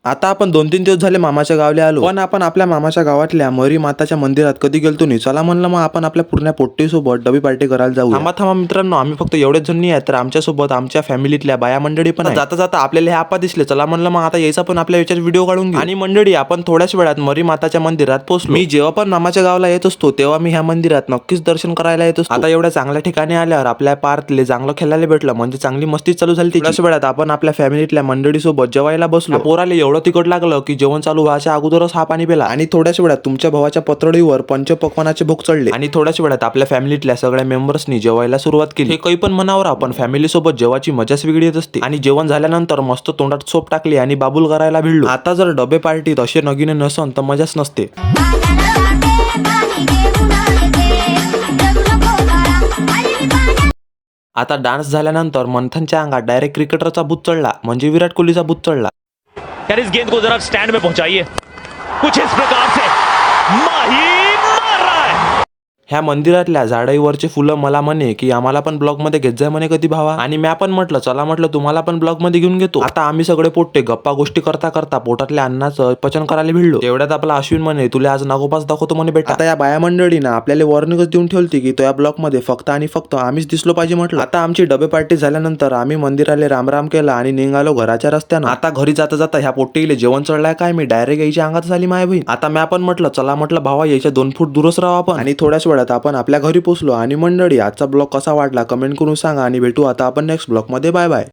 आता आपण 2-3 दिवस झाले मामाच्या गावले आलो, पण आपण आपल्या मामाच्या गावातल्या मरी माताच्या मंदिरात कधी गेलतो नाही. चला म्हणलं मग आपण आपल्या पूर्ण पोट्टी सोबत डबी पार्टी करायला जाऊ. थांबा मित्रांनो, आम्ही फक्त एवढेच जण नाही आहेत, तर आमच्या सोबत आमच्या फॅमिलीतल्या बाया मंडळी पण आहे. जाता जाता आपल्याला हे आपा दिसले, चला म्हणलं मग आता यायचा पण आपल्या याच्यात व्हिडिओ काढून घेऊ. आणि मंडळी आपण थोड्याच वेळात मरी माताच्या मंदिरात पोहोचलो. मी जेव्हा पण मामाच्या गावाला येत असतो तेव्हा मी ह्या मंदिरात नक्कीच दर्शन करायला येत असतो. आता एवढ्या चांगल्या ठिकाणी आल्यावर आपल्या पार्कले चांगलं खेळायला भेटलं, म्हणजे चांगली मस्ती चालू झाली. थोड्याच वेळात आपण आपल्या फॅमिलीतल्या मंडळी सोबत जेवायला बसलो. पोराला एवढं तिखट लागलं की जेवण चालू व्हायच्या अगोदरच हा पाणी पिला. आणि थोड्याच वेळात तुमच्या भावाच्या पत्रडीवर पंचपक्वानाचे भोग चढले. आणि थोड्याच वेळात आपल्या फॅमिलीतल्या सगळ्या मेंबर्सनी जेवायला सुरुवात केली. हे काही पण म्हणावर आपण फॅमिली सोबत जेवाची मजाच वेगळी येत असते. आणि जेवण झाल्यानंतर मस्त तोंडात सोप टाकली आणि बाबुल करायला भिडलो. आता जर डबे पार्टीत असे नगिने नसन तर मजाच नसते. आता डान्स झाल्यानंतर मंथनच्या अंगात डायरेक्ट क्रिकेटरचा भूत चढला, म्हणजे विराट कोहलीचा भूत चढला. यार इस गेंद को जरा स्टैंड में पहुंचाइए, कुछ इस प्रकार से माही मार रहा है. ह्या मंदिरातल्या झाडाईवरचे फुलं मला म्हणे की आम्हाला पण ब्लॉग मध्ये घेत जाय म्हणे कधी भावा. आणि मी पण म्हटलं चला, म्हटलं तुम्हाला पण ब्लॉग मध्ये घेऊन घेतो. आता आम्ही सगळे पोट्टे गप्पा गोष्टी करता करता पोटातल्या अन्नाचं पचन करायला भिडलो. तेवढ्यात आपला अश्विन म्हणे तुला आज नागोपास दाखवतो म्हणे बेटा. आता या बाया मंडळीनं आपल्याला वॉर्निंगच देऊन ठेवली की तो या ब्लॉग मध्ये फक्त आणि फक्त आम्हीच दिसलो पाहिजे म्हटलं. आता आमची डबे पार्टी झाल्यानंतर आम्ही मंदिराला रामराम केला आणि निघालो घराच्या रस्त्यानं. आता घरी जाता जाता ह्या पोट्टीले जेवण चढलाय काय मी डायरेक्ट यायच्या अंगात झाली माय बहीण. आता मी पण म्हटलं चला, म्हटलं भावा याच्या 2 फूट दूरच राहू आपण. आणि थोड्याच वेळात आपण आपल्या घरी पोहोचलो. आणि मंडळी आजचा ब्लॉग कसा वाटला कमेंट करून सांगा आणि भेटू आता आपण नेक्स्ट ब्लॉग मध्ये. Bye bye.